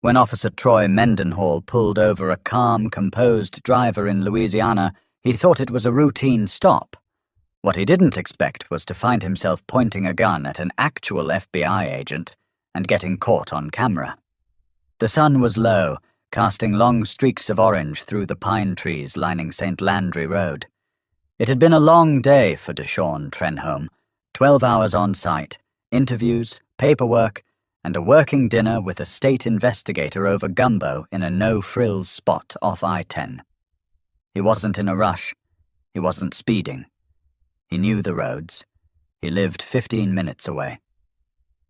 When Officer Troy Mendenhall pulled over a calm, composed driver in Louisiana, he thought it was a routine stop. What he didn't expect was to find himself pointing a gun at an actual FBI agent and getting caught on camera. The sun was low, casting long streaks of orange through the pine trees lining St. Landry Road. It had been a long day for Deshawn Trenholm, 12 hours on site, interviews, paperwork, and a working dinner with a state investigator over gumbo in a no-frills spot off I-10. He wasn't in a rush. He wasn't speeding. He knew the roads. He lived 15 minutes away.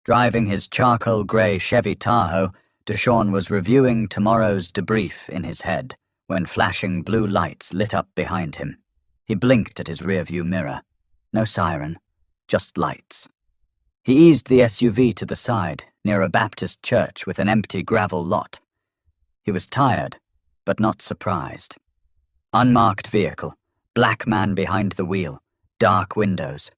Driving his charcoal-grey Chevy Tahoe, Deshawn was reviewing tomorrow's debrief in his head when flashing blue lights lit up behind him. He blinked at his rearview mirror. No siren, just lights. He eased the SUV to the side, near a Baptist church with an empty gravel lot. He was tired, but not surprised. Unmarked vehicle, black man behind the wheel, dark windows.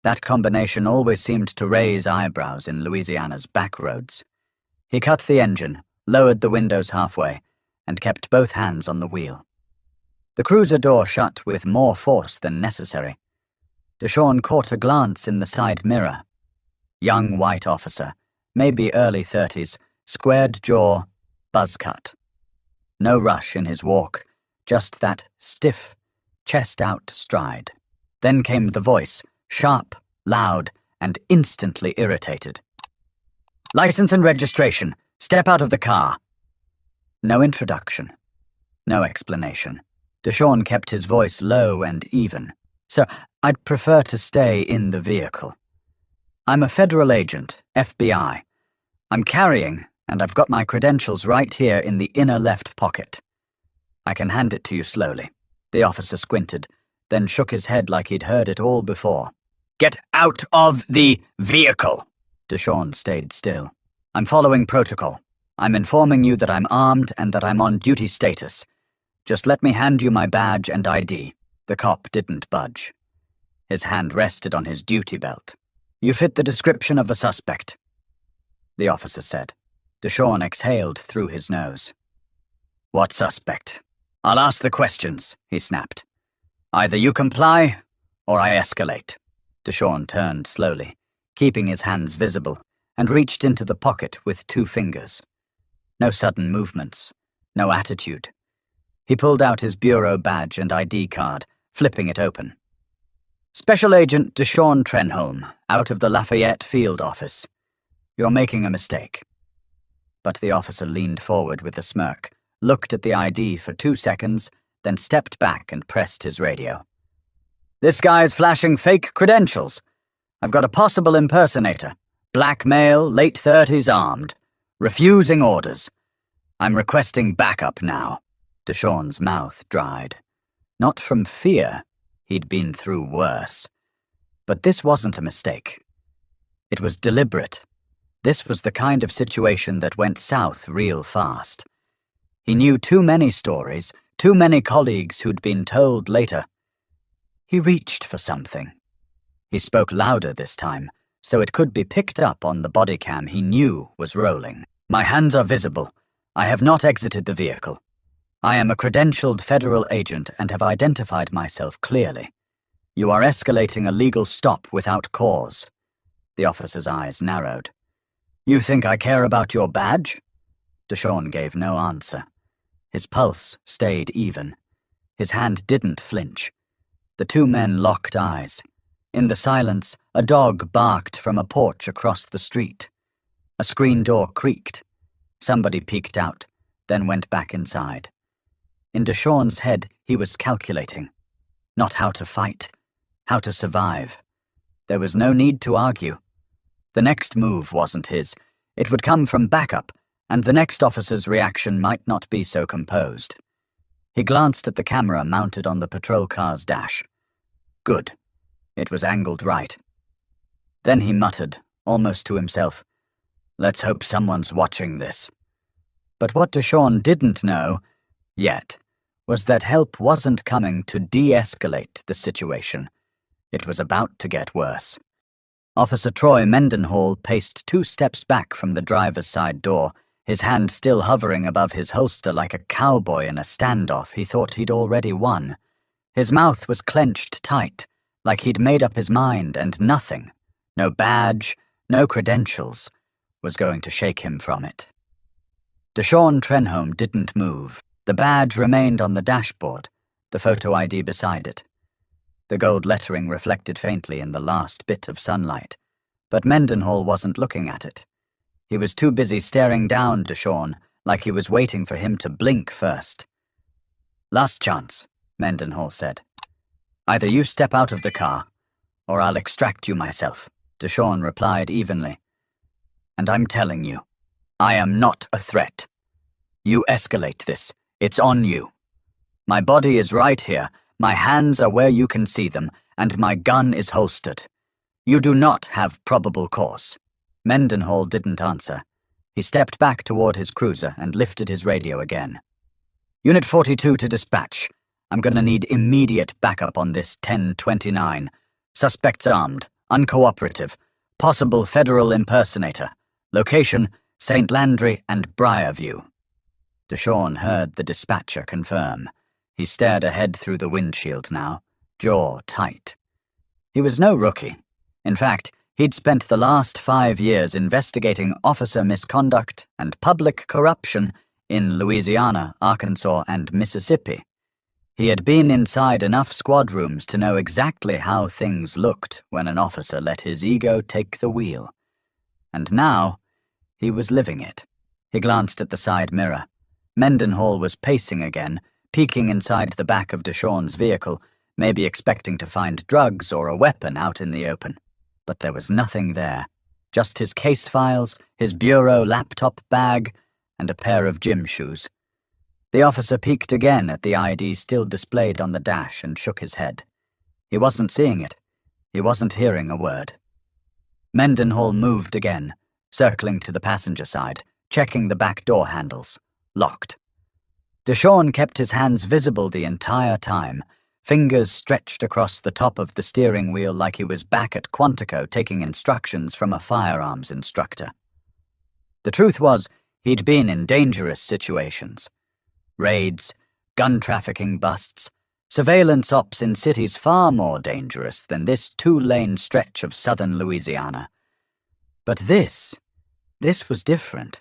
That combination always seemed to raise eyebrows in Louisiana's back roads. He cut the engine, lowered the windows halfway, and kept both hands on the wheel. The cruiser door shut with more force than necessary. Deshawn caught a glance in the side mirror. Young white officer, maybe early 30s, squared jaw, buzz cut. No rush in his walk, just that stiff, chest-out stride. Then came the voice, sharp, loud, and instantly irritated. "License and registration. Step out of the car." No introduction. No explanation. Deshawn kept his voice low and even. "Sir, I'd prefer to stay in the vehicle. I'm a federal agent, FBI. I'm carrying, and I've got my credentials right here in the inner left pocket. I can hand it to you slowly." The officer squinted, then shook his head like he'd heard it all before. "Get out of the vehicle!" Deshawn stayed still. "I'm following protocol. I'm informing you that I'm armed and that I'm on duty status. Just let me hand you my badge and ID." The cop didn't budge. His hand rested on his duty belt. "You fit the description of a suspect," the officer said. Deshawn exhaled through his nose. "What suspect? I'll ask the questions," he snapped. "Either you comply, or I escalate." Deshawn turned slowly, keeping his hands visible, and reached into the pocket with 2 fingers. No sudden movements, no attitude. He pulled out his bureau badge and ID card, flipping it open. "Special Agent Deshawn Trenholm, out of the Lafayette Field Office. You're making a mistake." But the officer leaned forward with a smirk, looked at the ID for 2 seconds, then stepped back and pressed his radio. "This guy's flashing fake credentials. I've got a possible impersonator. Black male, late 30s, armed. Refusing orders. I'm requesting backup now." Deshawn's mouth dried. Not from fear. He'd been through worse. But this wasn't a mistake. It was deliberate. This was the kind of situation that went south real fast. He knew too many stories, too many colleagues who'd been told later. He reached for something. He spoke louder this time, so it could be picked up on the body cam he knew was rolling. "My hands are visible. I have not exited the vehicle. I am a credentialed federal agent and have identified myself clearly. You are escalating a legal stop without cause." The officer's eyes narrowed. "You think I care about your badge?" Deshawn gave no answer. His pulse stayed even. His hand didn't flinch. The 2 men locked eyes. In the silence, a dog barked from a porch across the street. A screen door creaked. Somebody peeked out, then went back inside. In Deshawn's head, he was calculating. Not how to fight, how to survive. There was no need to argue. The next move wasn't his. It would come from backup, and the next officer's reaction might not be so composed. He glanced at the camera mounted on the patrol car's dash. Good. It was angled right. Then he muttered, almost to himself, "Let's hope someone's watching this." But what Deshawn didn't know, yet, was that help wasn't coming to de-escalate the situation. It was about to get worse. Officer Troy Mendenhall paced 2 steps back from the driver's side door, his hand still hovering above his holster like a cowboy in a standoff he thought he'd already won. His mouth was clenched tight, like he'd made up his mind, and nothing, no badge, no credentials, was going to shake him from it. Deshawn Trenholm didn't move. The badge remained on the dashboard, the photo ID beside it. The gold lettering reflected faintly in the last bit of sunlight, but Mendenhall wasn't looking at it. He was too busy staring down Deshawn, like he was waiting for him to blink first. "Last chance," Mendenhall said. "Either you step out of the car, or I'll extract you myself," Deshawn replied evenly. "And I'm telling you, I am not a threat. You escalate this. It's on you. My body is right here, my hands are where you can see them, and my gun is holstered. You do not have probable cause." Mendenhall didn't answer. He stepped back toward his cruiser and lifted his radio again. "Unit 42 to dispatch. I'm gonna need immediate backup on this 1029. Suspects armed, uncooperative, possible federal impersonator. Location, St. Landry and Briarview." Deshawn heard the dispatcher confirm. He stared ahead through the windshield now, jaw tight. He was no rookie. In fact, he'd spent the last 5 years investigating officer misconduct and public corruption in Louisiana, Arkansas, and Mississippi. He had been inside enough squad rooms to know exactly how things looked when an officer let his ego take the wheel. And now, he was living it. He glanced at the side mirror. Mendenhall was pacing again, peeking inside the back of Deshawn's vehicle, maybe expecting to find drugs or a weapon out in the open. But there was nothing there. Just his case files, his bureau laptop bag, and a pair of gym shoes. The officer peeked again at the ID still displayed on the dash and shook his head. He wasn't seeing it. He wasn't hearing a word. Mendenhall moved again, circling to the passenger side, checking the back door handles. Locked. Deshawn kept his hands visible the entire time, fingers stretched across the top of the steering wheel like he was back at Quantico taking instructions from a firearms instructor. The truth was, he'd been in dangerous situations. Raids, gun trafficking busts, surveillance ops in cities far more dangerous than this 2-lane stretch of southern Louisiana. But this was different.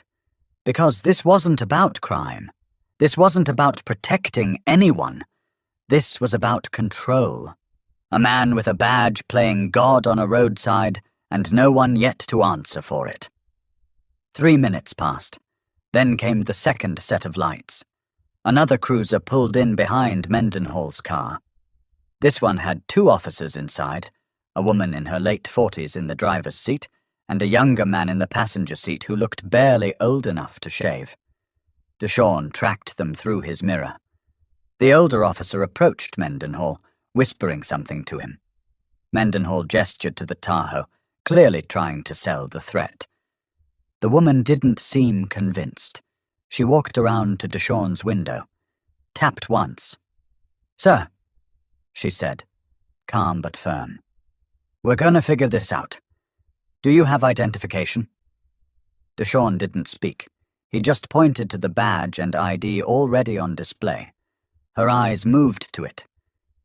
Because this wasn't about crime. This wasn't about protecting anyone. This was about control. A man with a badge playing God on a roadside, and no one yet to answer for it. 3 minutes passed. Then came the second set of lights. Another cruiser pulled in behind Mendenhall's car. This one had 2 officers inside, a woman in her late 40s in the driver's seat, and a younger man in the passenger seat who looked barely old enough to shave. Deshawn tracked them through his mirror. The older officer approached Mendenhall, whispering something to him. Mendenhall gestured to the Tahoe, clearly trying to sell the threat. The woman didn't seem convinced. She walked around to Deshawn's window, tapped once. "Sir," she said, calm but firm. "We're gonna figure this out. Do you have identification?" Deshawn didn't speak. He just pointed to the badge and ID already on display. Her eyes moved to it.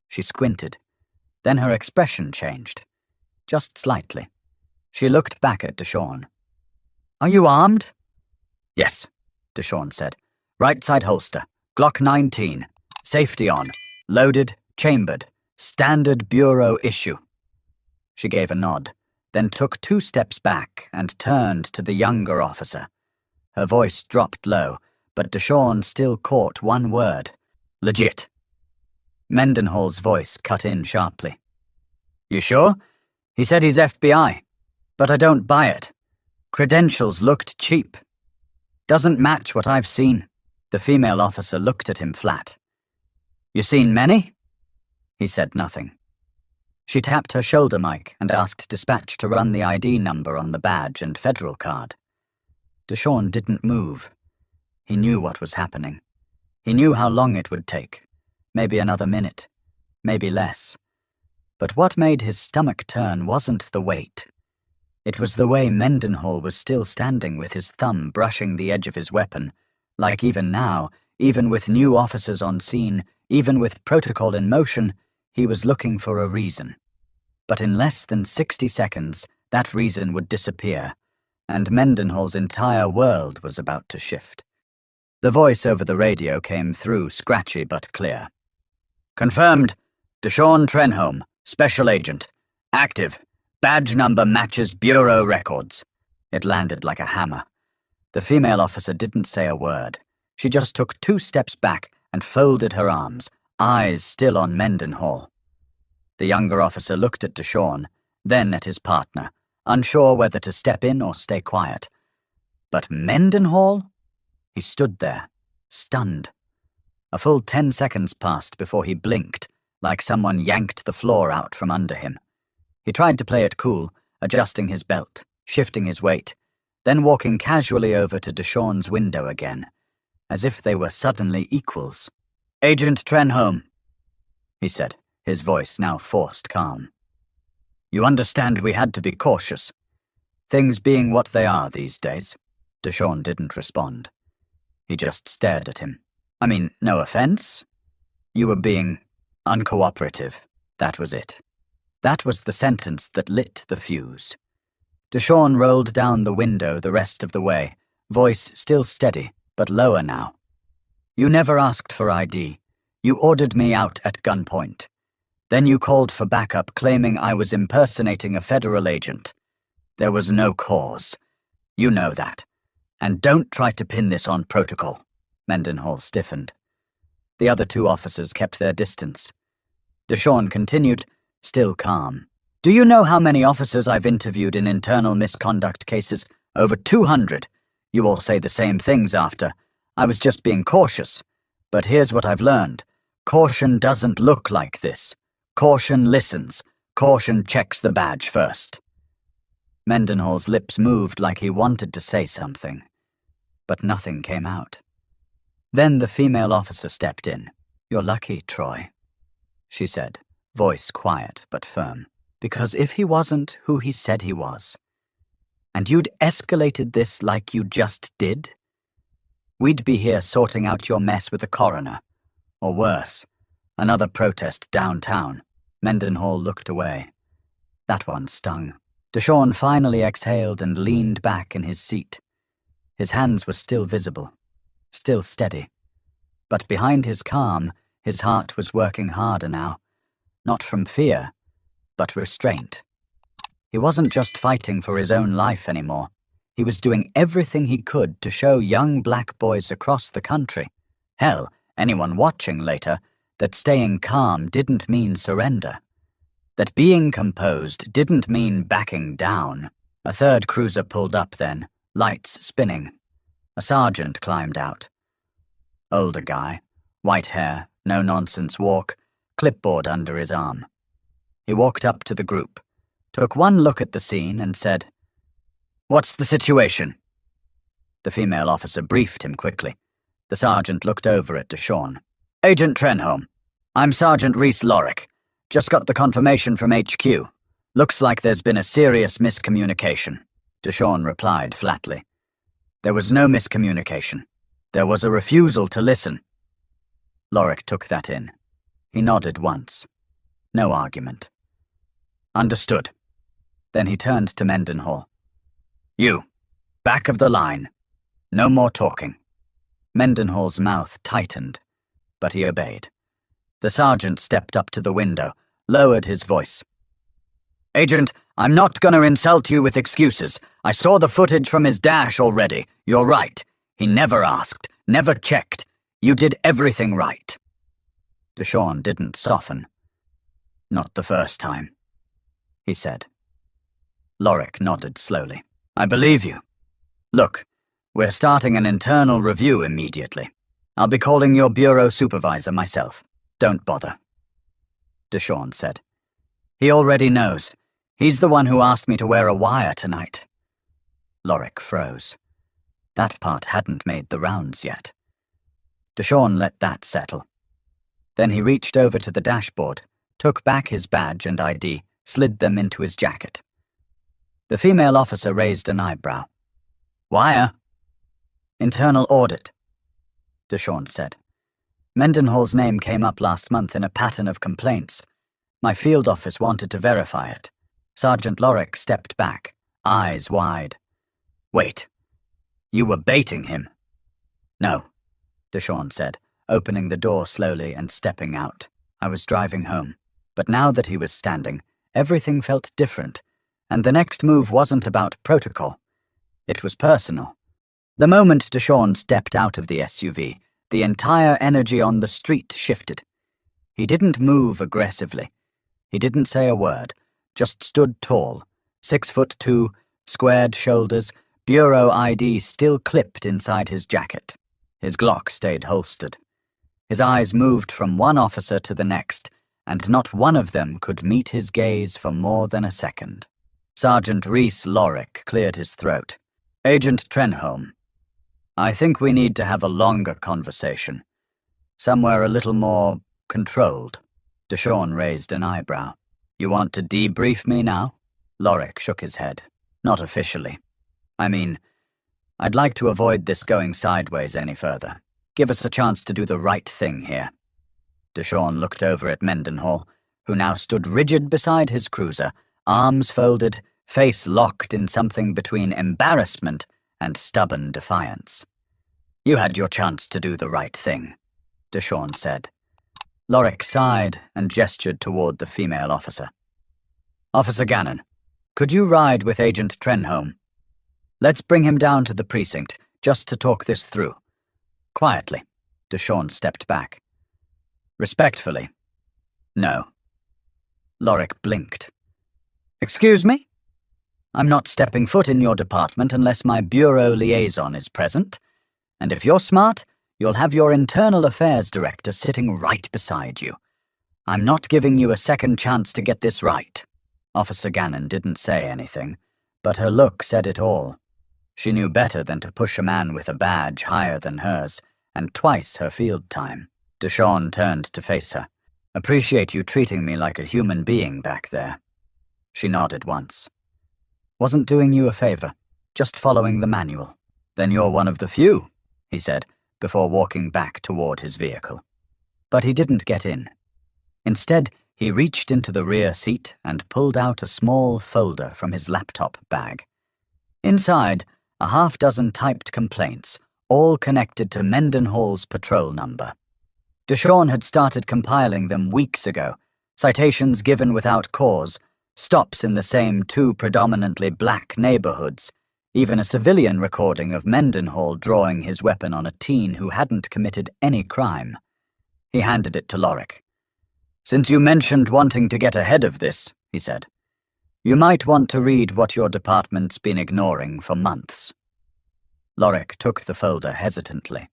She squinted. Then her expression changed. Just slightly. She looked back at Deshawn. "Are you armed?" "Yes," Deshawn said. "Right side holster. Glock 19. Safety on. Loaded, chambered. Standard bureau issue." She gave a nod, then took 2 steps back and turned to the younger officer. Her voice dropped low, but Deshawn still caught one word. "Legit." Mendenhall's voice cut in sharply. "You sure? He said he's FBI, but I don't buy it. Credentials looked cheap. Doesn't match what I've seen." The female officer looked at him flat. "You seen many?" He said nothing. She tapped her shoulder mic and asked dispatch to run the ID number on the badge and federal card. Deshawn didn't move. He knew what was happening. He knew how long it would take. Maybe another minute. Maybe less. But what made his stomach turn wasn't the wait. It was the way Mendenhall was still standing with his thumb brushing the edge of his weapon, like even now, even with new officers on scene, even with protocol in motion, he was looking for a reason. But in less than 60 seconds, that reason would disappear, and Mendenhall's entire world was about to shift. The voice over the radio came through, scratchy but clear. "Confirmed. Deshawn Trenholm, Special Agent. Active. Badge number matches Bureau records." It landed like a hammer. The female officer didn't say a word. She just took 2 steps back and folded her arms, eyes still on Mendenhall. The younger officer looked at Deshawn, then at his partner, unsure whether to step in or stay quiet. But Mendenhall? He stood there, stunned. A full 10 seconds passed before he blinked, like someone yanked the floor out from under him. He tried to play it cool, adjusting his belt, shifting his weight, then walking casually over to Deshawn's window again, as if they were suddenly equals. "Agent Trenholm," he said, his voice now forced calm. "You understand we had to be cautious. Things being what they are these days." Deshawn didn't respond. He just stared at him. "I mean, no offense. You were being uncooperative. That was it." That was the sentence that lit the fuse. Deshawn rolled down the window the rest of the way, voice still steady, but lower now. "You never asked for ID. You ordered me out at gunpoint. Then you called for backup, claiming I was impersonating a federal agent. There was no cause. You know that. And don't try to pin this on protocol." Mendenhall stiffened. The other 2 officers kept their distance. Deshawn continued, still calm. "Do you know how many officers I've interviewed in internal misconduct cases? Over 200. You all say the same things after. I was just being cautious. But here's what I've learned. Caution doesn't look like this. Caution listens. Caution checks the badge first." Mendenhall's lips moved like he wanted to say something, but nothing came out. Then the female officer stepped in. "You're lucky, Troy," she said, voice quiet but firm, "because if he wasn't who he said he was, and you'd escalated this like you just did, we'd be here sorting out your mess with the coroner, or worse, another protest downtown." Mendenhall looked away. That one stung. Deshawn finally exhaled and leaned back in his seat. His hands were still visible, still steady. But behind his calm, his heart was working harder now. Not from fear, but restraint. He wasn't just fighting for his own life anymore. He was doing everything he could to show young black boys across the country, hell, anyone watching later, that staying calm didn't mean surrender. That being composed didn't mean backing down. A 3rd cruiser pulled up then, lights spinning. A sergeant climbed out. Older guy, white hair, no-nonsense walk, clipboard under his arm. He walked up to the group, took one look at the scene and said, "What's the situation?" The female officer briefed him quickly. The sergeant looked over at Deshawn. "Agent Trenholm, I'm Sergeant Reese Lorick. Just got the confirmation from HQ. Looks like there's been a serious miscommunication." Deshawn replied flatly. "There was no miscommunication. There was a refusal to listen." Lorick took that in. He nodded once. No argument. "Understood." Then he turned to Mendenhall. "You, back of the line. No more talking." Mendenhall's mouth tightened, but he obeyed. The sergeant stepped up to the window, lowered his voice. "Agent, I'm not gonna insult you with excuses. I saw the footage from his dash already. You're right. He never asked, never checked. You did everything right." Deshawn didn't soften. "Not the first time," he said. Lorick nodded slowly. "I believe you. Look, we're starting an internal review immediately. I'll be calling your bureau supervisor myself. Don't bother," Deshawn said. "He already knows. He's the one who asked me to wear a wire tonight." Lorick froze. That part hadn't made the rounds yet. Deshawn let that settle. Then he reached over to the dashboard, took back his badge and ID, slid them into his jacket. The female officer raised an eyebrow. Wire. Internal audit, Deshawn said. Mendenhall's name came up last month in a pattern of complaints. My field office wanted to verify it. Sergeant Lorick stepped back, eyes wide. Wait, you were baiting him? No, Deshawn said, opening the door slowly and stepping out. I was driving home. But now that he was standing, everything felt different, and the next move wasn't about protocol. It was personal. The moment Deshawn stepped out of the SUV, the entire energy on the street shifted. He didn't move aggressively. He didn't say a word, just stood tall, 6'2", squared shoulders, bureau ID still clipped inside his jacket. His Glock stayed holstered. His eyes moved from one officer to the next, and not one of them could meet his gaze for more than a second. Sergeant Reese Lorick cleared his throat. Agent Trenholm, I think we need to have a longer conversation. Somewhere a little more controlled. Deshawn raised an eyebrow. You want to debrief me now? Lorick shook his head. Not officially. I mean, I'd like to avoid this going sideways any further. Give us a chance to do the right thing here. Deshawn looked over at Mendenhall, who now stood rigid beside his cruiser, arms folded, face locked in something between embarrassment and stubborn defiance. You had your chance to do the right thing, Deshawn said. Lorick sighed and gestured toward the female officer. Officer Gannon, could you ride with Agent Trenholm? Let's bring him down to the precinct, just to talk this through. Quietly, Deshawn stepped back. Respectfully, no. Lorick blinked. Excuse me? I'm not stepping foot in your department unless my bureau liaison is present, and if you're smart, you'll have your internal affairs director sitting right beside you. I'm not giving you a second chance to get this right. Officer Gannon didn't say anything, but her look said it all. She knew better than to push a man with a badge higher than hers, and twice her field time. Deshawn turned to face her. Appreciate you treating me like a human being back there. She nodded once. Wasn't doing you a favor, just following the manual. Then you're one of the few, he said, before walking back toward his vehicle. But he didn't get in. Instead, he reached into the rear seat and pulled out a small folder from his laptop bag. Inside, a half-dozen typed complaints, all connected to Mendenhall's patrol number. Deshawn had started compiling them weeks ago, citations given without cause, stops in the same two predominantly black neighborhoods, even a civilian recording of Mendenhall drawing his weapon on a teen who hadn't committed any crime. He handed it to Lorick. Since you mentioned wanting to get ahead of this, he said, you might want to read what your department's been ignoring for months. Lorick took the folder hesitantly.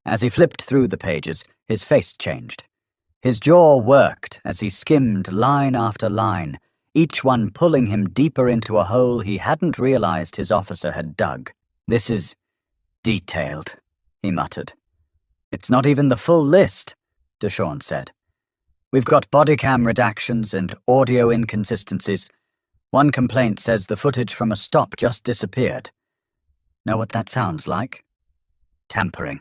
As he flipped through the pages, his face changed. His jaw worked as he skimmed line after line, each one pulling him deeper into a hole he hadn't realized his officer had dug. This is detailed, he muttered. It's not even the full list, Deshawn said. We've got body cam redactions and audio inconsistencies. One complaint says the footage from a stop just disappeared. Know what that sounds like? Tampering,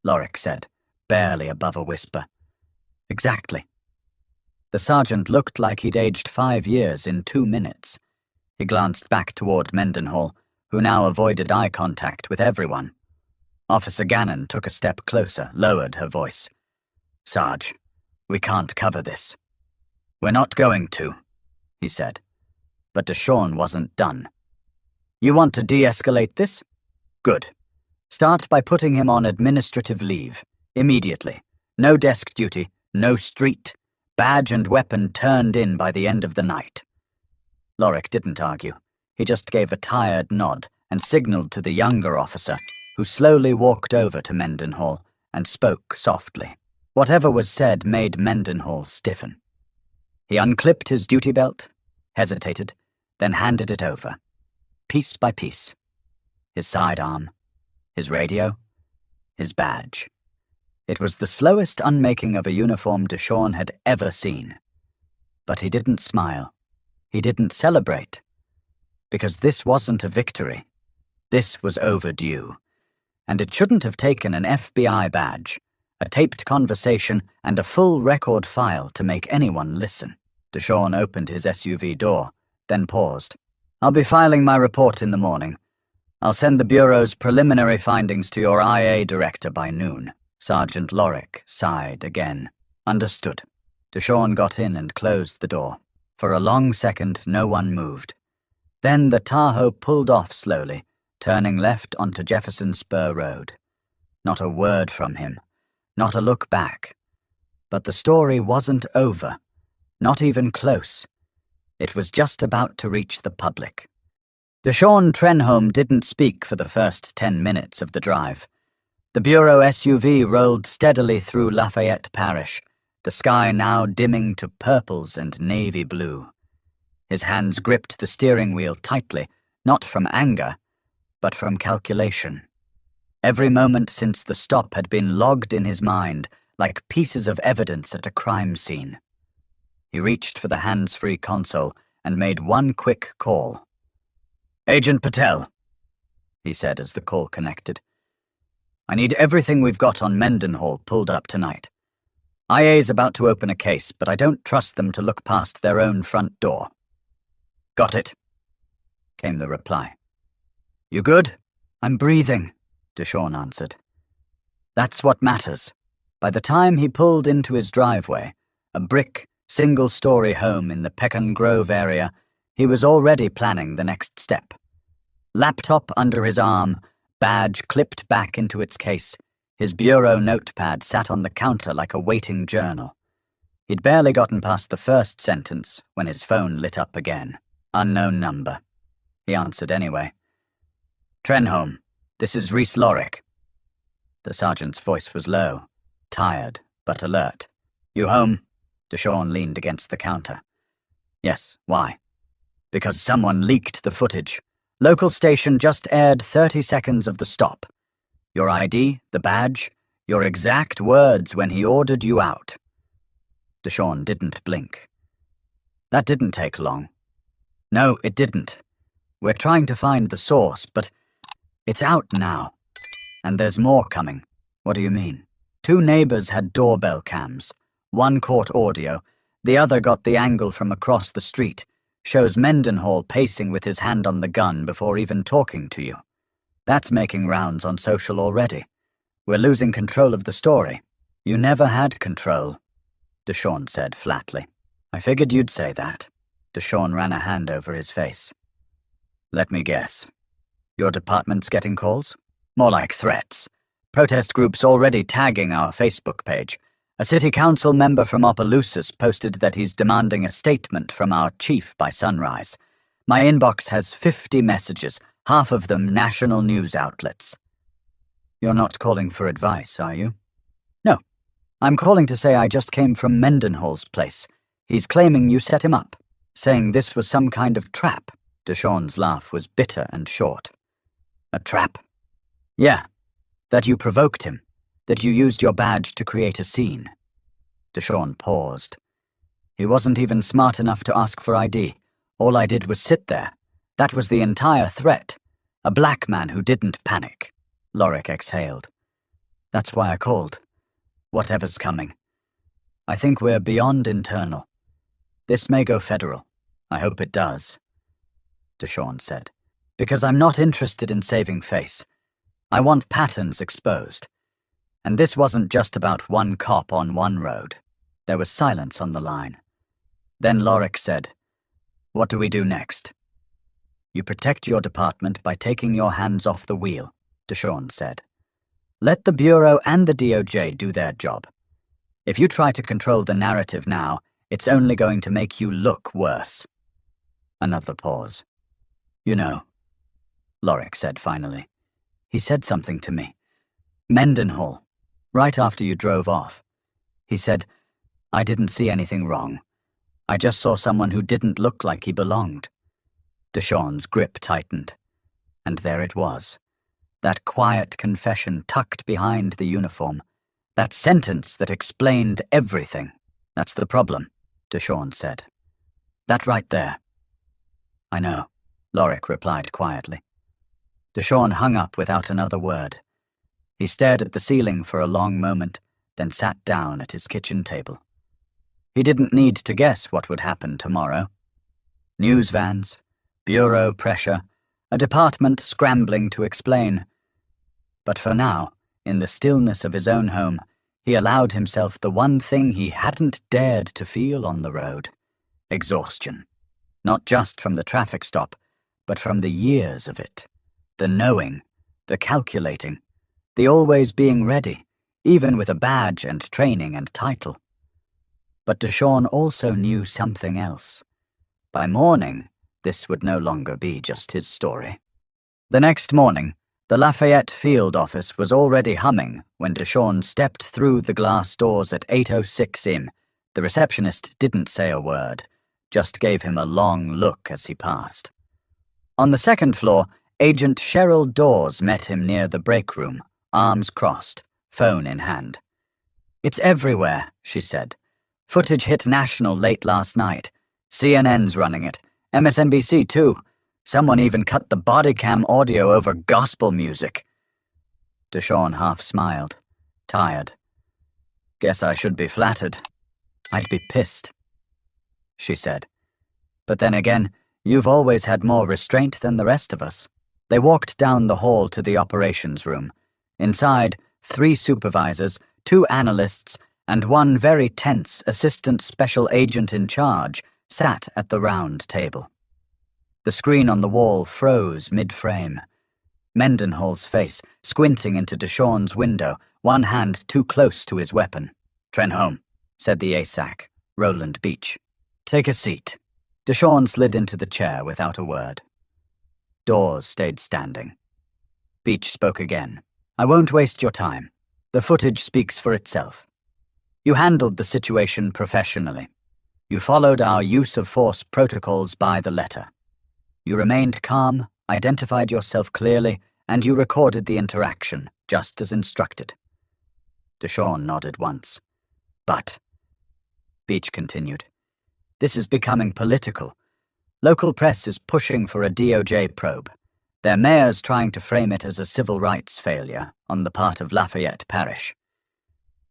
Lorick said, barely above a whisper. Exactly. The sergeant looked like he'd aged 5 years in 2 minutes. He glanced back toward Mendenhall, who now avoided eye contact with everyone. Officer Gannon took a step closer, lowered her voice. Sarge, we can't cover this. We're not going to, he said. But Deshawn wasn't done. You want to de-escalate this? Good. Start by putting him on administrative leave, immediately. No desk duty, no street. Badge and weapon turned in by the end of the night. Lorick didn't argue. He just gave a tired nod and signaled to the younger officer, who slowly walked over to Mendenhall and spoke softly. Whatever was said made Mendenhall stiffen. He unclipped his duty belt, hesitated, then handed it over, piece by piece. His sidearm, his radio, his badge. It was the slowest unmaking of a uniform Deshawn had ever seen. But he didn't smile. He didn't celebrate. because this wasn't a victory. This was overdue. And it shouldn't have taken an FBI badge, a taped conversation, and a full record file to make anyone listen. Deshawn opened his SUV door, then paused. "I'll be filing my report in the morning. I'll send the Bureau's preliminary findings to your IA director by noon." Sergeant Lorick sighed again. "Understood." Deshawn got in and closed the door. For a long second, no one moved. Then the Tahoe pulled off slowly, turning left onto Jefferson Spur Road. Not a word from him, not a look back. But the story wasn't over, not even close. It was just about to reach the public. Deshawn Trenholm didn't speak for the first 10 minutes of the drive. The Bureau SUV rolled steadily through Lafayette Parish, the sky now dimming to purples and navy blue. His hands gripped the steering wheel tightly, not from anger, but from calculation. Every moment since the stop had been logged in his mind, like pieces of evidence at a crime scene. He reached for the hands-free console and made one quick call. "Agent Patel," he said as the call connected. "I need everything we've got on Mendenhall pulled up tonight. IA's about to open a case, but I don't trust them to look past their own front door." "Got it," came the reply. "You good?" "I'm breathing," Deshawn answered. That's what matters. By the time he pulled into his driveway, a brick, single-story home in the Pecan Grove area, he was already planning the next step. Laptop under his arm, badge clipped back into its case, his bureau notepad sat on the counter like a waiting journal. He'd barely gotten past the first sentence when his phone lit up again. "Unknown number." He answered anyway. "Trenholm, this is Reese Lorick." The sergeant's voice was low, tired, but alert. "You home?" Deshawn leaned against the counter. "Yes, why?" "Because someone leaked the footage. Local station just aired 30 seconds of the stop. Your ID, the badge, your exact words when he ordered you out." Deshawn didn't blink. "That didn't take long." "No, it didn't. We're trying to find the source, but it's out now. And there's more coming." "What do you mean?" "Two neighbors had doorbell cams. One caught audio. The other got the angle from across the street. Shows Mendenhall pacing with his hand on the gun before even talking to you. That's making rounds on social already. We're losing control of the story." "You never had control," Deshawn said flatly. "I figured you'd say that." Deshawn ran a hand over his face. "Let me guess. Your department's getting calls?" "More like threats. Protest groups already tagging our Facebook page. A city council member from Opelousas posted that he's demanding a statement from our chief by sunrise. My inbox has 50 messages, half of them national news outlets." "You're not calling for advice, are you?" "No. I'm calling to say I just came from Mendenhall's place. He's claiming you set him up, saying this was some kind of trap." Deshawn's laugh was bitter and short. "A trap?" "Yeah. That you provoked him. That you used your badge to create a scene." Deshawn paused. He wasn't even smart enough to ask for ID. All I did was sit there. That was the entire threat. A black man who didn't panic. Lorick exhaled. "That's why I called. Whatever's coming. I think we're beyond internal. This may go federal. I hope it does," Deshawn said. "Because I'm not interested in saving face. I want patterns exposed. And this wasn't just about one cop on one road." There was silence on the line. Then Lorick said, "What do we do next?" "You protect your department by taking your hands off the wheel," Deshawn said. "Let the Bureau and the DOJ do their job. If you try to control the narrative now, it's only going to make you look worse." Another pause. "You know," Lorick said finally, "he said something to me. Mendenhall. Right after you drove off. He said, I didn't see anything wrong. I just saw someone who didn't look like he belonged." Deshawn's grip tightened. And there it was. That quiet confession tucked behind the uniform. That sentence that explained everything. "That's the problem," Deshawn said. "That right there." "I know." Lorik replied quietly. Deshawn hung up without another word. He stared at the ceiling for a long moment, then sat down at his kitchen table. He didn't need to guess what would happen tomorrow. News vans, bureau pressure, a department scrambling to explain. But for now, in the stillness of his own home, he allowed himself the one thing he hadn't dared to feel on the road: exhaustion. Not just from the traffic stop, but from the years of it. The knowing, the calculating, the always being ready, even with a badge and training and title. But Deshawn also knew something else. By morning, this would no longer be just his story. The next morning, the Lafayette field office was already humming when Deshawn stepped through the glass doors at 8:06 am. The receptionist didn't say a word, just gave him a long look as he passed. On the second floor, Agent Cheryl Dawes met him near the break room, arms crossed, phone in hand. "It's everywhere," she said. "Footage hit national late last night. CNN's running it. MSNBC too. Someone even cut the body cam audio over gospel music." Deshawn half smiled, tired. "Guess I should be flattered. I'd be pissed," she said. "But then again, you've always had more restraint than the rest of us." They walked down the hall to the operations room. Inside, 3 supervisors, 2 analysts, and 1 very tense assistant special agent in charge sat at the round table. The screen on the wall froze mid-frame. Mendenhall's face, squinting into Deshawn's window, one hand too close to his weapon. "Trenholm," said the ASAC, Roland Beach. "Take a seat." Deshawn slid into the chair without a word. Dawes stayed standing. Beach spoke again. "I won't waste your time. The footage speaks for itself. You handled the situation professionally. You followed our use of force protocols by the letter. You remained calm, identified yourself clearly, and you recorded the interaction, just as instructed." Deshawn nodded once. "But," Beach continued, "this is becoming political. Local press is pushing for a DOJ probe. Their mayor's trying to frame it as a civil rights failure on the part of Lafayette Parish.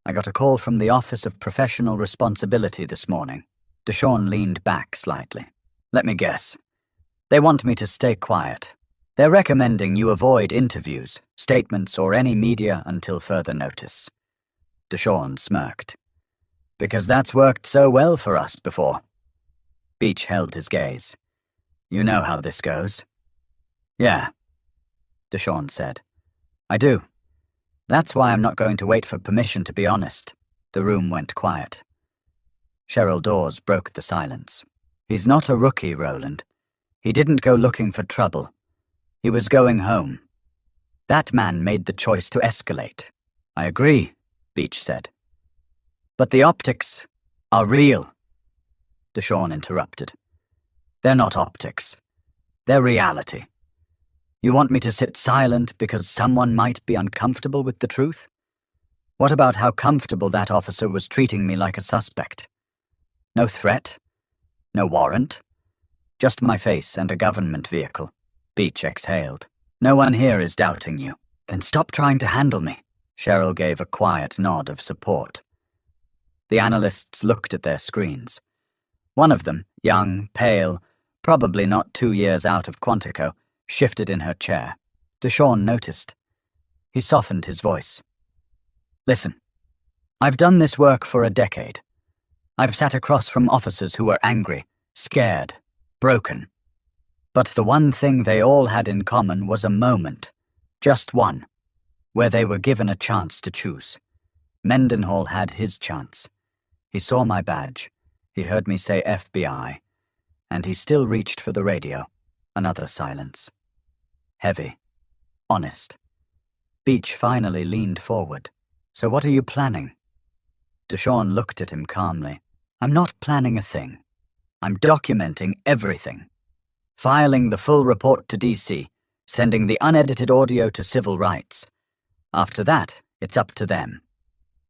I got a call from the Office of Professional Responsibility this morning." Deshawn leaned back slightly. "Let me guess. They want me to stay quiet. They're recommending you avoid interviews, statements, or any media until further notice." Deshawn smirked. "Because that's worked so well for us before." Beach held his gaze. "You know how this goes." "Yeah," Deshawn said. "I do. That's why I'm not going to wait for permission, to be honest." The room went quiet. Cheryl Dawes broke the silence. "He's not a rookie, Roland. He didn't go looking for trouble. He was going home. That man made the choice to escalate." "I agree," Beach said. "But the optics are real," Deshawn interrupted. "They're not optics. They're reality. You want me to sit silent because someone might be uncomfortable with the truth? What about how comfortable that officer was treating me like a suspect? No threat? No warrant? Just my face and a government vehicle." Beach exhaled. "No one here is doubting you." "Then stop trying to handle me." Cheryl gave a quiet nod of support. The analysts looked at their screens. One of them, young, pale, probably not 2 years out of Quantico, shifted in her chair. Deshawn noticed. He softened his voice. "Listen, I've done this work for a decade. I've sat across from officers who were angry, scared, broken. But the one thing they all had in common was a moment, just one, where they were given a chance to choose. Mendenhall had his chance. He saw my badge. He heard me say FBI. And he still reached for the radio." Another silence. Heavy. Honest. Beach finally leaned forward. "So what are you planning?" Deshawn looked at him calmly. "I'm not planning a thing. I'm documenting everything. Filing the full report to DC, sending the unedited audio to civil rights. After that, it's up to them.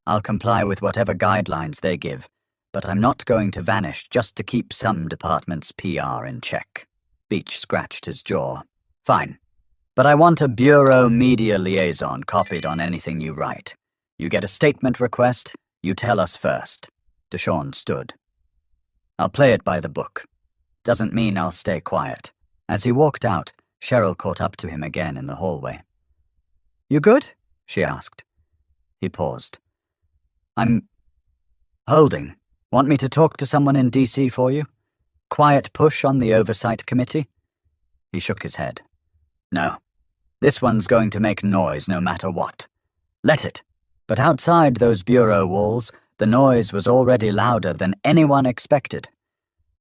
I'll comply with whatever guidelines they give, but I'm not going to vanish just to keep some department's PR in check." speech scratched his jaw. Fine. But I want a Bureau media liaison copied on anything you write. You get a statement request, you tell us first. Deshawn stood. I'll play it by the book. Doesn't mean I'll stay quiet. As he walked out, Cheryl caught up to him again in the hallway. You good? She asked. He paused. I'm holding. Want me to talk to someone in DC for you? Quiet push on the oversight committee? He shook his head. No. This one's going to make noise no matter what. Let it. But outside those bureau walls, the noise was already louder than anyone expected.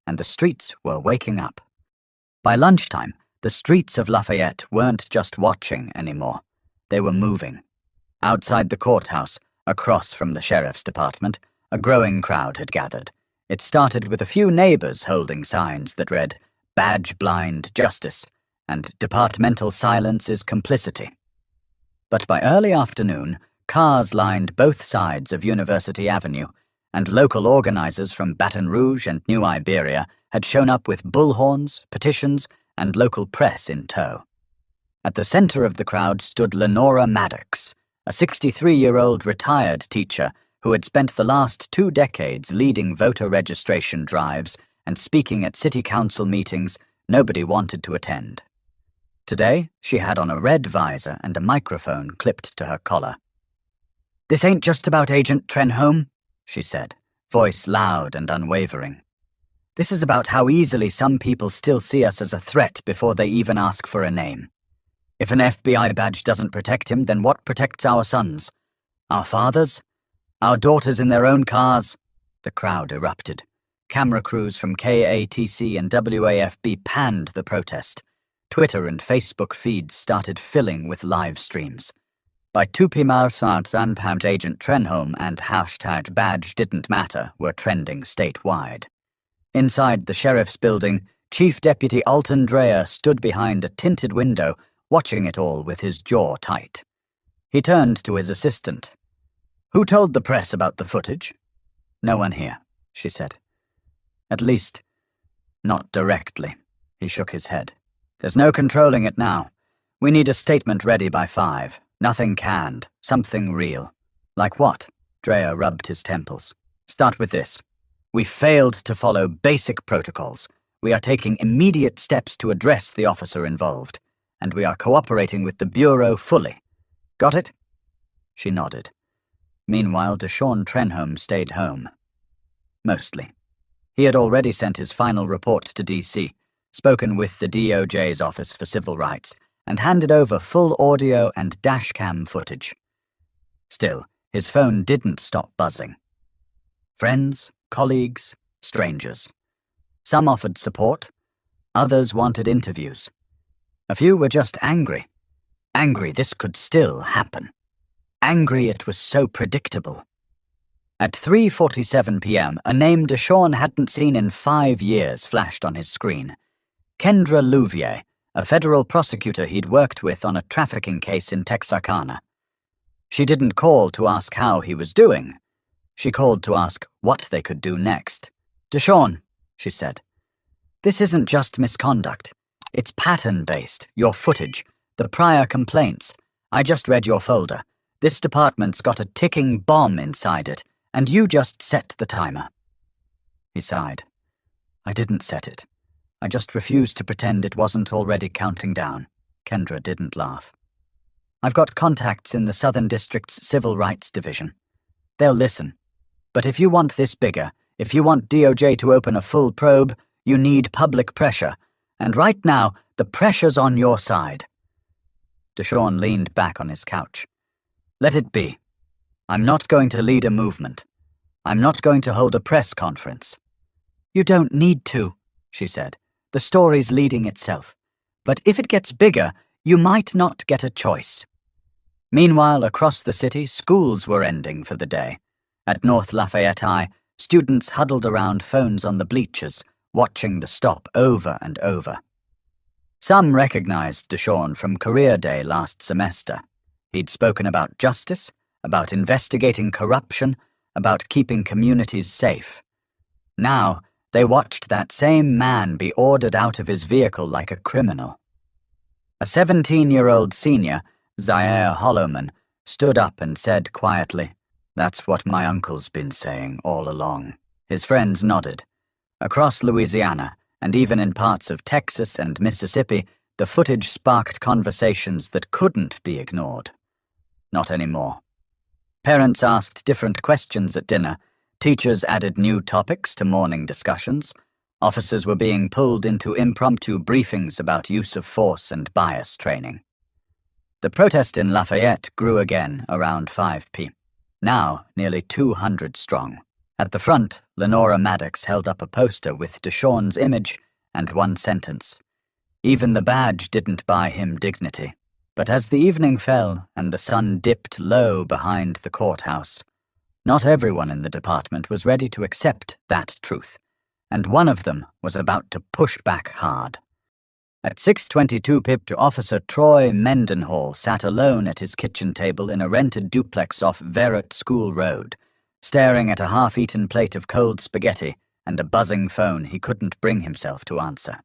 And the streets were waking up. By lunchtime, the streets of Lafayette weren't just watching anymore. They were moving. Outside the courthouse, across from the sheriff's department, a growing crowd had gathered. It started with a few neighbors holding signs that read, "Badge Blind Justice," and "Departmental Silence is Complicity." But by early afternoon, cars lined both sides of University Avenue, and local organizers from Baton Rouge and New Iberia had shown up with bullhorns, petitions, and local press in tow. At the center of the crowd stood Lenora Maddox, a 63-year-old retired teacher who had spent the last 2 decades leading voter registration drives and speaking at city council meetings nobody wanted to attend. Today, she had on a red visor and a microphone clipped to her collar. "This ain't just about Agent Trenholm," she said, voice loud and unwavering. "This is about how easily some people still see us as a threat before they even ask for a name. If an FBI badge doesn't protect him, then what protects our sons? Our fathers? Our daughters in their own cars?" The crowd erupted. Camera crews from KATC and WAFB panned the protest. Twitter and Facebook feeds started filling with live streams. By 2 p.m. Agent Trenholm and #badge didn't matter were trending statewide. Inside the sheriff's building, Chief Deputy Alton Dreyer stood behind a tinted window, watching it all with his jaw tight. He turned to his assistant. "Who told the press about the footage?" "No one here," she said. "At least, not directly." He shook his head. "There's no controlling it now. We need a statement ready by 5. Nothing canned. Something real." "Like what?" Dreyer rubbed his temples. "Start with this. We failed to follow basic protocols. We are taking immediate steps to address the officer involved, and we are cooperating with the Bureau fully. Got it?" She nodded. Meanwhile, Deshawn Trenholm stayed home. Mostly. He had already sent his final report to DC, spoken with the DOJ's Office for Civil Rights, and handed over full audio and dashcam footage. Still, his phone didn't stop buzzing. Friends, colleagues, strangers. Some offered support. Others wanted interviews. A few were just angry. Angry this could still happen. Angry it was so predictable. At 3:47 p.m., a name Deshawn hadn't seen in 5 years flashed on his screen. Kendra Louvier, a federal prosecutor he'd worked with on a trafficking case in Texarkana. She didn't call to ask how he was doing. She called to ask what they could do next. "Deshawn," she said, "this isn't just misconduct. It's pattern-based, your footage, the prior complaints. I just read your folder. This department's got a ticking bomb inside it, and you just set the timer." He sighed. "I didn't set it. I just refused to pretend it wasn't already counting down." Kendra didn't laugh. "I've got contacts in the Southern District's Civil Rights Division. They'll listen. But if you want this bigger, if you want DOJ to open a full probe, you need public pressure. And right now, the pressure's on your side." Deshawn leaned back on his couch. "Let it be. I'm not going to lead a movement. I'm not going to hold a press conference." "You don't need to," she said. "The story's leading itself. But if it gets bigger, you might not get a choice." Meanwhile, across the city, schools were ending for the day. At North Lafayette High, students huddled around phones on the bleachers, watching the stop over and over. Some recognized Deshawn from career day last semester. He'd spoken about justice, about investigating corruption, about keeping communities safe. Now, They watched that same man be ordered out of his vehicle like a criminal. A 17-year-old senior, Zaire Hollowman, stood up and said quietly, "That's what my uncle's been saying all along." His friends nodded. Across Louisiana, and even in parts of Texas and Mississippi, the footage sparked conversations that couldn't be ignored. Not anymore. Parents asked different questions at dinner. Teachers added new topics to morning discussions. Officers were being pulled into impromptu briefings about use of force and bias training. The protest in Lafayette grew again around 5 p.m. Now nearly 200 strong. At the front, Lenora Maddox held up a poster with Deshawn's image and one sentence. Even the badge didn't buy him dignity. But as the evening fell and the sun dipped low behind the courthouse, not everyone in the department was ready to accept that truth, and one of them was about to push back hard. At 6:22 p.m., Officer Troy Mendenhall sat alone at his kitchen table in a rented duplex off Verrett School Road, staring at a half-eaten plate of cold spaghetti and a buzzing phone he couldn't bring himself to answer.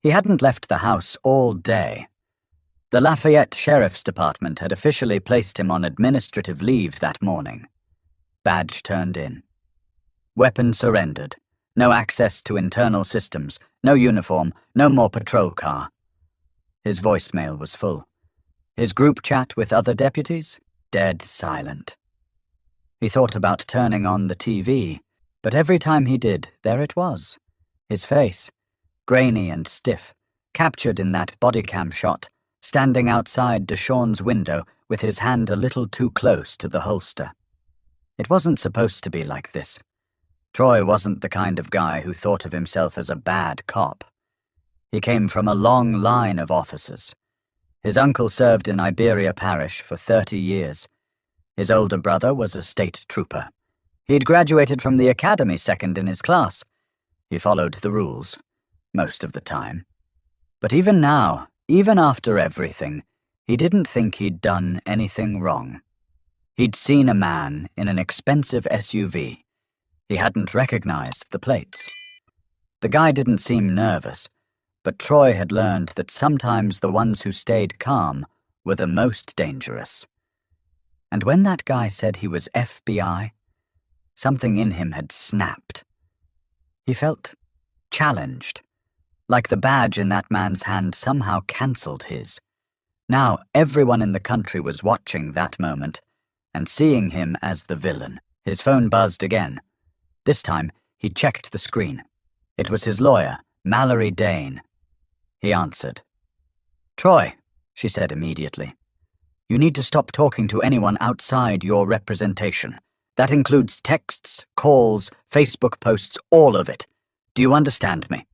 He hadn't left the house all day. The Lafayette Sheriff's Department had officially placed him on administrative leave that morning. Badge turned in. Weapon surrendered. No access to internal systems, no uniform, no more patrol car. His voicemail was full. His group chat with other deputies? Dead silent. He thought about turning on the TV, but every time he did, there it was. His face, grainy and stiff, captured in that bodycam shot, standing outside Deshawn's window with his hand a little too close to the holster. It wasn't supposed to be like this. Troy wasn't the kind of guy who thought of himself as a bad cop. He came from a long line of officers. His uncle served in Iberia Parish for 30 years. His older brother was a state trooper. He'd graduated from the academy second in his class. He followed the rules, most of the time. But even now, even after everything, he didn't think he'd done anything wrong. He'd seen a man in an expensive SUV. He hadn't recognized the plates. The guy didn't seem nervous, but Troy had learned that sometimes the ones who stayed calm were the most dangerous. And when that guy said he was FBI, something in him had snapped. He felt challenged, like the badge in that man's hand somehow cancelled his. Now everyone in the country was watching that moment and seeing him as the villain. His phone buzzed again. This time, he checked the screen. It was his lawyer, Mallory Dane. He answered. "Troy," she said immediately, "you need to stop talking to anyone outside your representation. That includes texts, calls, Facebook posts, all of it. Do you understand me?"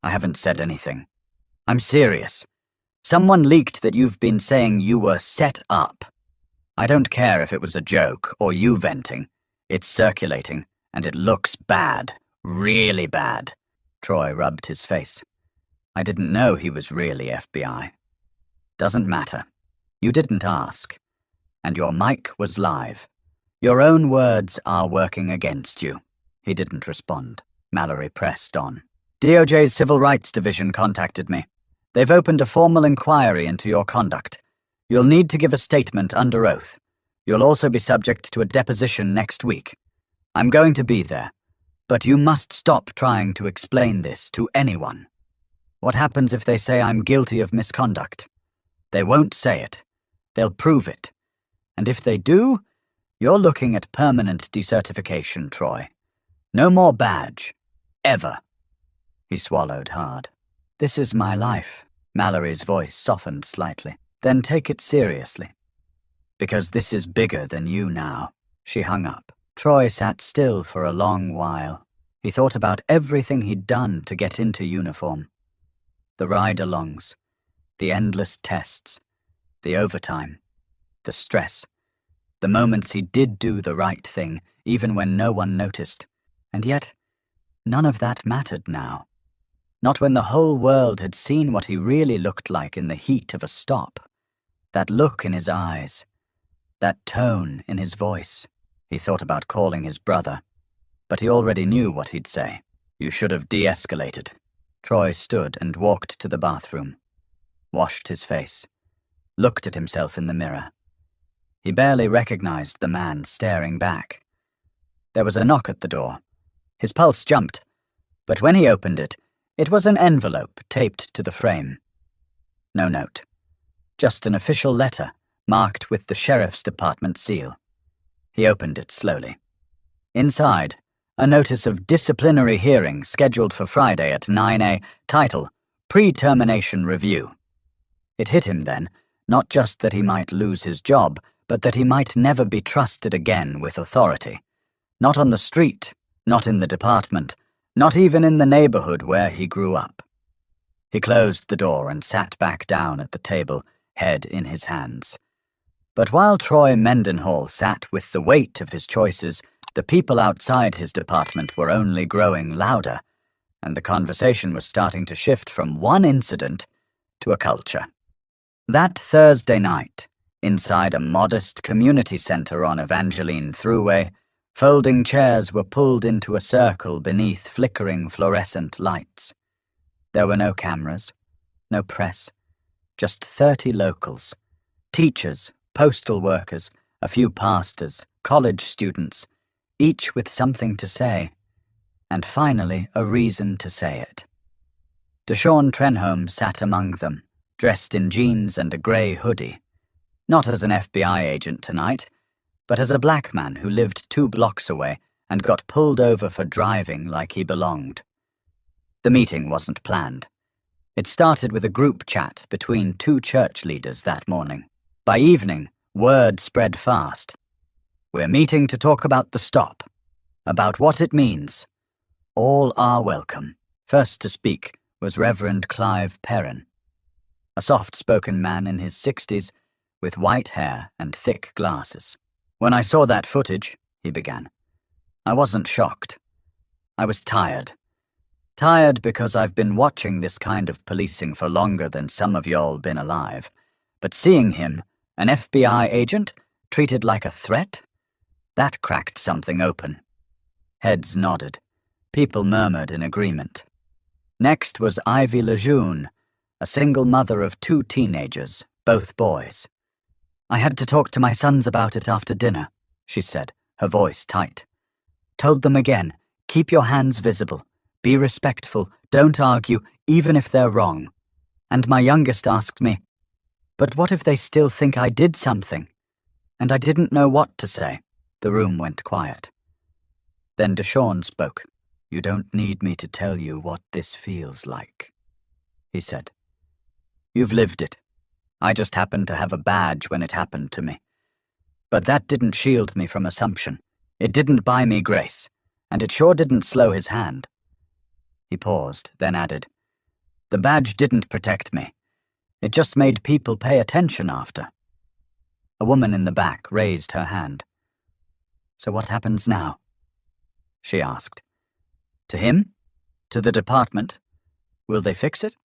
"I haven't said anything. I'm serious. Someone leaked that you've been saying you were set up. I don't care if it was a joke or you venting. It's circulating. And it looks bad, really bad." Troy rubbed his face. "I didn't know he was really FBI. Doesn't matter. You didn't ask. And your mic was live. Your own words are working against you." He didn't respond. Mallory pressed on. "DOJ's Civil Rights Division contacted me. They've opened a formal inquiry into your conduct. You'll need to give a statement under oath. You'll also be subject to a deposition next week. I'm going to be there, but you must stop trying to explain this to anyone. What happens if they say I'm guilty of misconduct? They won't say it. They'll prove it. And if they do, you're looking at permanent decertification, Troy. No more badge. Ever." He swallowed hard. "This is my life." Mallory's voice softened slightly. "Then take it seriously. Because this is bigger than you now." She hung up. Troy sat still for a long while. He thought about everything he'd done to get into uniform. The ride-alongs, the endless tests, the overtime, the stress, the moments he did do the right thing, even when no one noticed. And yet, none of that mattered now. Not when the whole world had seen what he really looked like in the heat of a stop. That look in his eyes, that tone in his voice. He thought about calling his brother, but he already knew what he'd say. You should have de-escalated. Troy stood and walked to the bathroom, washed his face, looked at himself in the mirror. He barely recognized the man staring back. There was a knock at the door. His pulse jumped, but when he opened it, it was an envelope taped to the frame. No note, just an official letter marked with the sheriff's department seal. He opened it slowly. Inside, a notice of disciplinary hearing scheduled for Friday at 9 a.m. Title, Pre-Termination Review. It hit him then, not just that he might lose his job, but that he might never be trusted again with authority. Not on the street, not in the department, not even in the neighborhood where he grew up. He closed the door and sat back down at the table, head in his hands. But while Troy Mendenhall sat with the weight of his choices, the people outside his department were only growing louder, and the conversation was starting to shift from one incident to a culture. That Thursday night, inside a modest community center on Evangeline Thruway, folding chairs were pulled into a circle beneath flickering fluorescent lights. There were no cameras, no press, just 30 locals, teachers, postal workers, a few pastors, college students, each with something to say, and finally a reason to say it. Deshawn Trenholm sat among them, dressed in jeans and a grey hoodie, not as an FBI agent tonight, but as a black man who lived 2 blocks away and got pulled over for driving like he belonged. The meeting wasn't planned. It started with a group chat between 2 church leaders that morning. By evening, word spread fast. We're meeting to talk about the stop, about what it means. All are welcome. First to speak was Reverend Clive Perrin, a soft-spoken man in his 60s with white hair and thick glasses. When I saw that footage, he began, I wasn't shocked. I was tired. Tired because I've been watching this kind of policing for longer than some of y'all been alive. But seeing him, an FBI agent, treated like a threat, that cracked something open. Heads nodded. People murmured in agreement. Next was Ivy Lejeune, a single mother of 2 teenagers, both boys. I had to talk to my sons about it after dinner, she said, her voice tight. Told them again, keep your hands visible, be respectful, don't argue, even if they're wrong. And my youngest asked me, but what if they still think I did something? And I didn't know what to say. The room went quiet. Then Deshawn spoke. You don't need me to tell you what this feels like, he said. You've lived it. I just happened to have a badge when it happened to me. But that didn't shield me from assumption. It didn't buy me grace, and it sure didn't slow his hand. He paused, then added, the badge didn't protect me. It just made people pay attention after. A woman in the back raised her hand. So what happens now? She asked. To him? To the department? Will they fix it?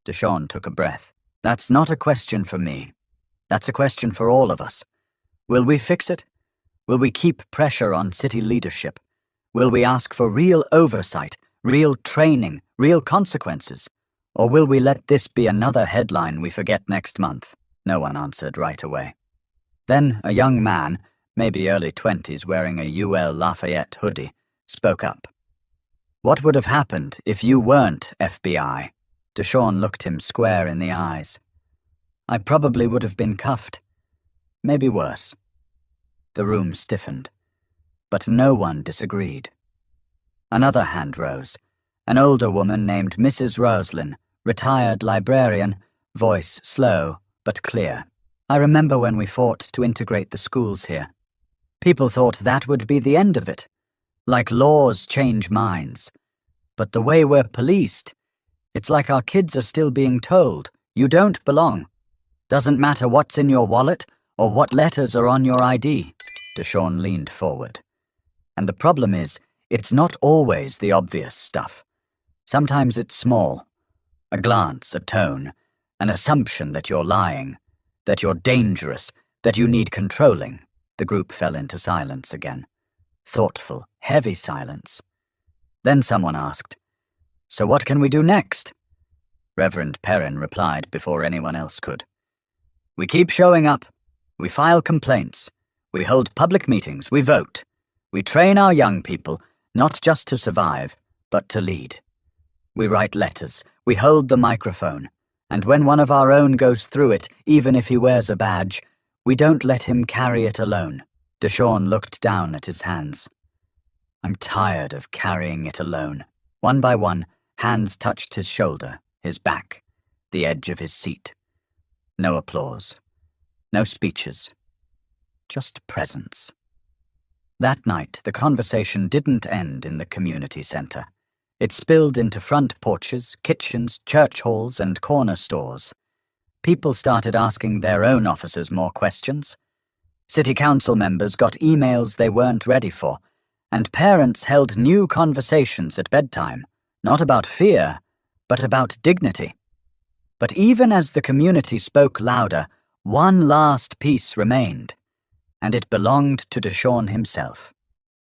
Deshawn took a breath. That's not a question for me. That's a question for all of us. Will we fix it? Will we keep pressure on city leadership? Will we ask for real oversight, real training, real consequences? Or will we let this be another headline we forget next month? No one answered right away. Then a young man, maybe early 20s, wearing a UL Lafayette hoodie, spoke up. What would have happened if you weren't FBI? Deshawn looked him square in the eyes. I probably would have been cuffed. Maybe worse. The room stiffened, but no one disagreed. Another hand rose. An older woman named Mrs. Roslin, retired librarian, voice slow but clear. I remember when we fought to integrate the schools here. People thought that would be the end of it. Like laws change minds. But the way we're policed, it's like our kids are still being told, you don't belong. Doesn't matter what's in your wallet or what letters are on your ID. Deshawn leaned forward. And the problem is, it's not always the obvious stuff. Sometimes it's small. A glance, a tone, an assumption that you're lying, that you're dangerous, that you need controlling. The group fell into silence again. Thoughtful, heavy silence. Then someone asked, "So what can we do next?" Reverend Perrin replied before anyone else could. "We keep showing up. We file complaints. We hold public meetings. We vote. We train our young people, not just to survive, but to lead. We write letters. We hold the microphone. And when one of our own goes through it, even if he wears a badge, we don't let him carry it alone." Deshawn looked down at his hands. "I'm tired of carrying it alone." One by one, hands touched his shoulder, his back, the edge of his seat. No applause. No speeches. Just presence. That night, the conversation didn't end in the community center. It spilled into front porches, kitchens, church halls, and corner stores. People started asking their own officers more questions. City council members got emails they weren't ready for, and parents held new conversations at bedtime, not about fear, but about dignity. But even as the community spoke louder, one last piece remained, and it belonged to Deshawn himself.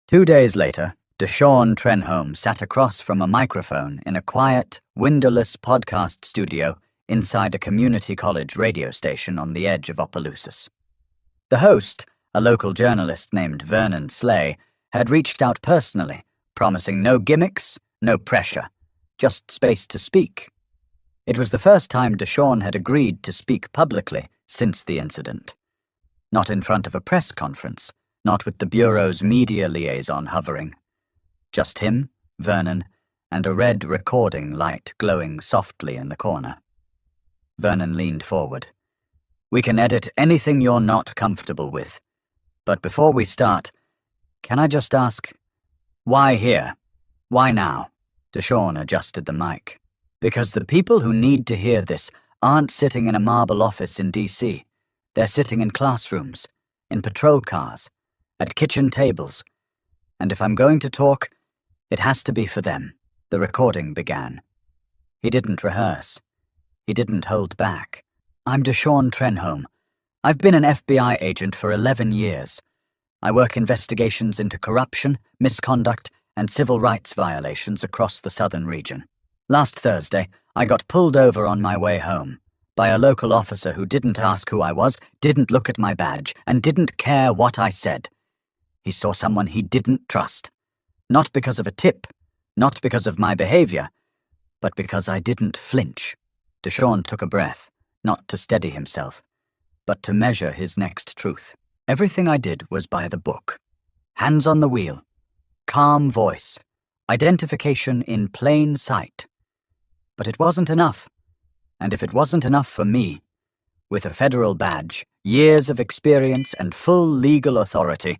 2 days later, Deshawn Trenholm sat across from a microphone in a quiet, windowless podcast studio inside a community college radio station on the edge of Opelousas. The host, a local journalist named Vernon Slay, had reached out personally, promising no gimmicks, no pressure, just space to speak. It was the first time Deshawn had agreed to speak publicly since the incident. Not in front of a press conference, not with the Bureau's media liaison hovering. Just him, Vernon, and a red recording light glowing softly in the corner. Vernon leaned forward. "We can edit anything you're not comfortable with. But before we start, can I just ask, why here? Why now?" Deshawn adjusted the mic. "Because the people who need to hear this aren't sitting in a marble office in D.C. They're sitting in classrooms, in patrol cars, at kitchen tables. And if I'm going to talk, it has to be for them." The recording began. He didn't rehearse. He didn't hold back. "I'm Deshawn Trenholm. I've been an FBI agent for 11 years. I work investigations into corruption, misconduct, and civil rights violations across the southern region. Last Thursday, I got pulled over on my way home by a local officer who didn't ask who I was, didn't look at my badge, and didn't care what I said. He saw someone he didn't trust. Not because of a tip, not because of my behavior, but because I didn't flinch." Deshawn took a breath, not to steady himself, but to measure his next truth. "Everything I did was by the book. Hands on the wheel. Calm voice. Identification in plain sight. But it wasn't enough. And if it wasn't enough for me, with a federal badge, years of experience, and full legal authority,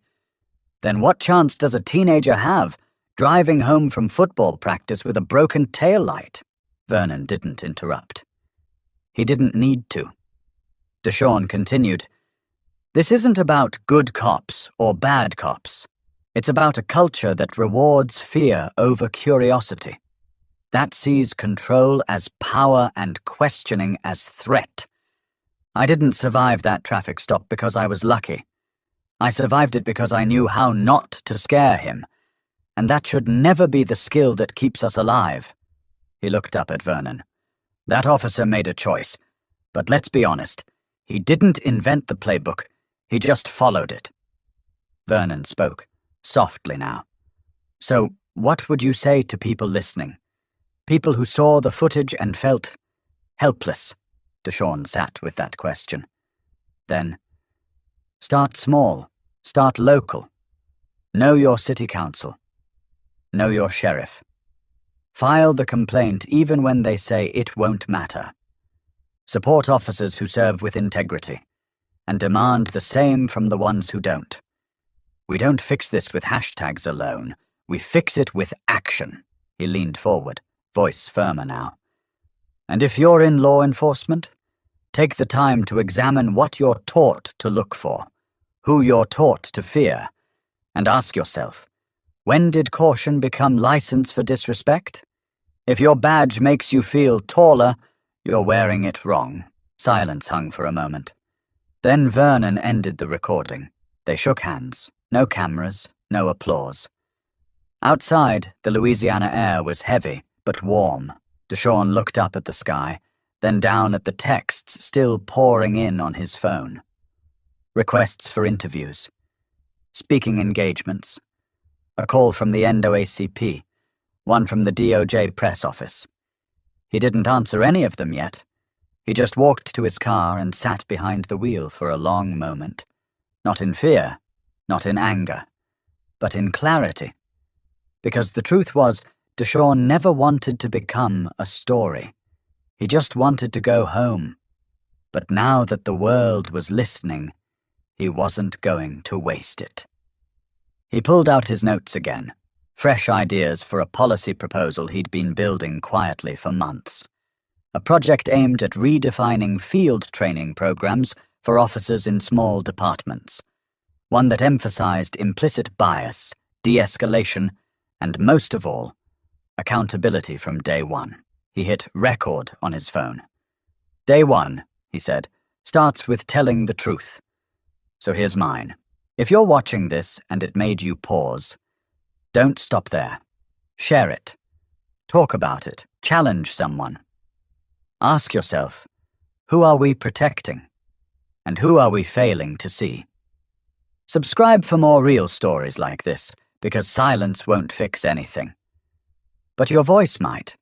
then what chance does a teenager have driving home from football practice with a broken taillight?" Vernon didn't interrupt. He didn't need to. Deshawn continued, "This isn't about good cops or bad cops. It's about a culture that rewards fear over curiosity. That sees control as power and questioning as threat. I didn't survive that traffic stop because I was lucky. I survived it because I knew how not to scare him, and that should never be the skill that keeps us alive." He looked up at Vernon. "That officer made a choice, but let's be honest, he didn't invent the playbook, he just followed it." Vernon spoke, softly now. "So, what would you say to people listening? People who saw the footage and felt helpless?" Deshawn sat with that question. Then, "Start small, start local. Know your city council. Know your sheriff. File the complaint even when they say it won't matter. Support officers who serve with integrity, and demand the same from the ones who don't. We don't fix this with hashtags alone. We fix it with action." He leaned forward, voice firmer now. "And if you're in law enforcement, take the time to examine what you're taught to look for, who you're taught to fear, and ask yourself, when did caution become license for disrespect? If your badge makes you feel taller, you're wearing it wrong." Silence hung for a moment. Then Vernon ended the recording. They shook hands. No cameras, no applause. Outside, the Louisiana air was heavy but warm. Deshawn looked up at the sky, then down at the texts still pouring in on his phone. Requests for interviews, speaking engagements, a call from the NAACP, one from the DOJ press office. He didn't answer any of them yet. He just walked to his car and sat behind the wheel for a long moment. Not in fear, not in anger, but in clarity. Because the truth was, Deshawn never wanted to become a story. He just wanted to go home. But now that the world was listening, he wasn't going to waste it. He pulled out his notes again, fresh ideas for a policy proposal he'd been building quietly for months. A project aimed at redefining field training programs for officers in small departments. One that emphasized implicit bias, de-escalation, and most of all, accountability from day one. He hit record on his phone. Day one, he said, starts with telling the truth. So here's mine. If you're watching this and it made you pause, don't stop there. Share it. Talk about it. Challenge someone. Ask yourself, who are we protecting? And who are we failing to see? Subscribe for more real stories like this, because silence won't fix anything. But your voice might.